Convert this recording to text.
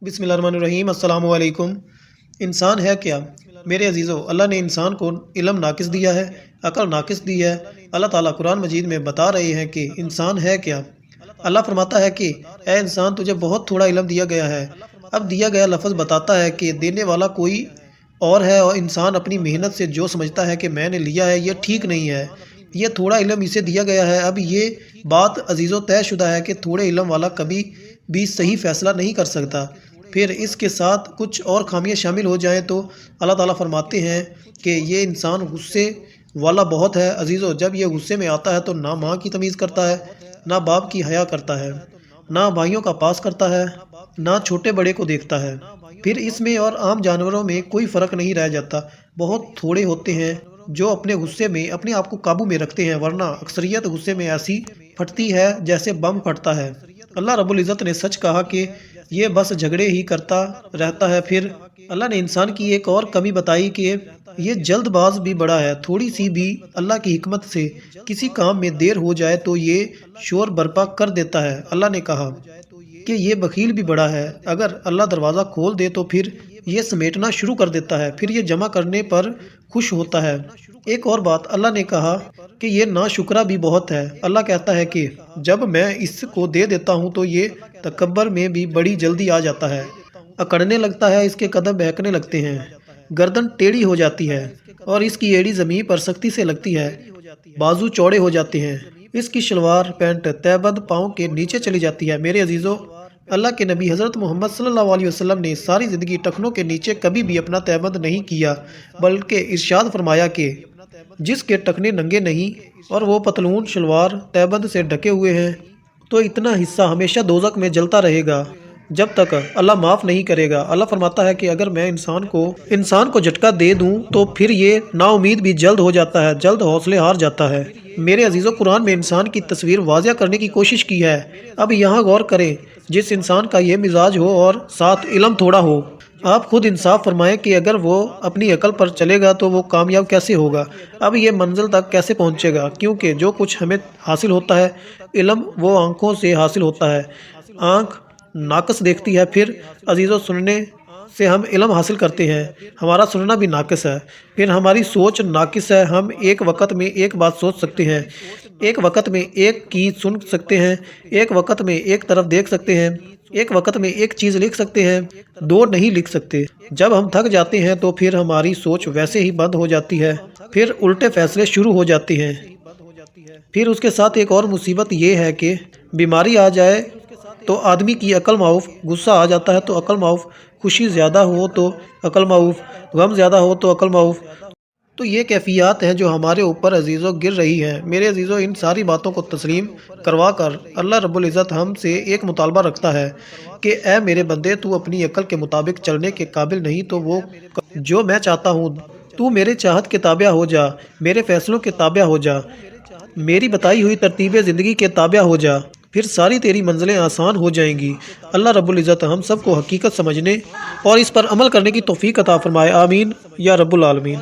بسم اللہ الرحمن الرحیم۔ السلام علیکم۔ انسان ہے کیا؟ میرے عزیزو، اللہ نے انسان کو علم ناقص دیا ہے، عقل ناقص دی ہے۔ اللہ تعالیٰ قرآن مجید میں بتا رہے ہیں کہ انسان ہے کیا۔ اللہ فرماتا ہے کہ اے انسان، تجھے بہت تھوڑا علم دیا گیا ہے۔ اب دیا گیا لفظ بتاتا ہے کہ دینے والا کوئی اور ہے، اور انسان اپنی محنت سے جو سمجھتا ہے کہ میں نے لیا ہے یہ ٹھیک نہیں ہے، یہ تھوڑا علم اسے دیا گیا ہے۔ اب یہ بات عزیزو طے شدہ ہے کہ تھوڑے علم والا کبھی بھی صحیح فیصلہ نہیں کر سکتا، پھر اس کے ساتھ کچھ اور خامیاں شامل ہو جائیں تو اللہ تعالیٰ فرماتے ہیں کہ یہ انسان غصے والا بہت ہے۔ عزیزو، جب یہ غصے میں آتا ہے تو نہ ماں کی تمیز کرتا ہے، نہ باپ کی حیا کرتا ہے، نہ بھائیوں کا پاس کرتا ہے، نہ چھوٹے بڑے کو دیکھتا ہے۔ پھر اس میں اور عام جانوروں میں کوئی فرق نہیں رہ جاتا۔ بہت تھوڑے ہوتے ہیں جو اپنے غصے میں اپنے آپ کو قابو میں رکھتے ہیں، ورنہ اکثریت غصے میں ایسی پھٹتی ہے جیسے بم پھٹتا ہے۔ اللہ رب العزت نے سچ کہا کہ یہ بس جھگڑے ہی کرتا رہتا ہے۔ پھر اللہ نے انسان کی ایک اور کمی بتائی کہ یہ جلد باز بھی بڑا ہے۔ تھوڑی سی بھی اللہ کی حکمت سے کسی کام میں دیر ہو جائے تو یہ شور برپا کر دیتا ہے۔ اللہ نے کہا کہ یہ بخیل بھی بڑا ہے، اگر اللہ دروازہ کھول دے تو پھر یہ سمیٹنا شروع کر دیتا ہے، پھر یہ جمع کرنے پر خوش ہوتا ہے۔ ایک اور بات اللہ نے کہا کہ یہ ناشکرا بھی بہت ہے۔ اللہ کہتا ہے کہ جب میں اس کو دے دیتا ہوں تو یہ تکبر میں بھی بڑی جلدی آ جاتا ہے، اکڑنے لگتا ہے، اس کے قدم بہکنے لگتے ہیں، گردن ٹیڑھی ہو جاتی ہے اور اس کی ایڑی زمین پر سختی سے لگتی ہے، بازو چوڑے ہو جاتے ہیں، اس کی شلوار پینٹ تہہ بند پاؤں کے نیچے چلی جاتی ہے۔ میرے عزیزو، اللہ کے نبی حضرت محمد صلی اللہ علیہ وسلم نے ساری زندگی ٹخنوں کے نیچے کبھی بھی اپنا تہہ بند نہیں کیا، بلکہ ارشاد فرمایا کہ جس کے ٹخنے ننگے نہیں اور وہ پتلون شلوار تہہ بند سے ڈھکے ہوئے ہیں تو اتنا حصہ ہمیشہ دوزخ میں جلتا رہے گا جب تک اللہ معاف نہیں کرے گا۔ اللہ فرماتا ہے کہ اگر میں انسان کو جھٹکا دے دوں تو پھر یہ نا امید بھی جلد ہو جاتا ہے، جلد حوصلے ہار جاتا ہے۔ میرے عزیزو، قرآن میں انسان کی تصویر واضح کرنے کی کوشش کی ہے۔ اب یہاں غور کریں، جس انسان کا یہ مزاج ہو اور ساتھ علم تھوڑا ہو، آپ خود انصاف فرمائیں کہ اگر وہ اپنی عقل پر چلے گا تو وہ کامیاب کیسے ہوگا، اب یہ منزل تک کیسے پہنچے گا؟ کیونکہ جو کچھ ہمیں حاصل ہوتا ہے علم، وہ آنکھوں سے حاصل ہوتا ہے۔ آنکھ ناقص دیکھتی ہے، پھر عزیزو سننے سے ہم علم حاصل کرتے ہیں، ہمارا سننا بھی ناقص ہے، پھر ہماری سوچ ناقص ہے، ہم ایک وقت میں ایک بات سوچ سکتے ہیں، ایک وقت میں ایک کی سن سکتے ہیں، ایک وقت میں ایک طرف دیکھ سکتے ہیں، ایک وقت میں ایک چیز لکھ سکتے ہیں، دو نہیں لکھ سکتے۔ جب ہم تھک جاتے ہیں تو پھر ہماری سوچ ویسے ہی بند ہو جاتی ہے، پھر الٹے فیصلے شروع ہو جاتے ہیں۔ پھر اس کے ساتھ ایک اور مصیبت یہ ہے کہ بیماری آ جائے تو آدمی کی عقل معاف، غصہ آ جاتا ہے تو عقل معاف، خوشی زیادہ ہو تو عقل معاف، غم زیادہ ہو تو عقل معاف۔ تو یہ کیفیات ہیں جو ہمارے اوپر عزیزو گر رہی ہیں۔ میرے عزیزو، ان ساری باتوں کو تسلیم کروا کر اللہ رب العزت ہم سے ایک مطالبہ رکھتا ہے کہ اے میرے بندے، تو اپنی عقل کے مطابق چلنے کے قابل نہیں تو وہ جو میں چاہتا ہوں، تو میرے چاہت کے تابع ہو جا، میرے فیصلوں کے تابع ہو جا، میری بتائی ہوئی ترتیب زندگی کے تابع ہو جا، پھر ساری تیری منزلیں آسان ہو جائیں گی۔ اللہ رب العزت ہم سب کو حقیقت سمجھنے اور اس پر عمل کرنے کی توفیق عطا فرمائے۔ آمین یا رب العالمین۔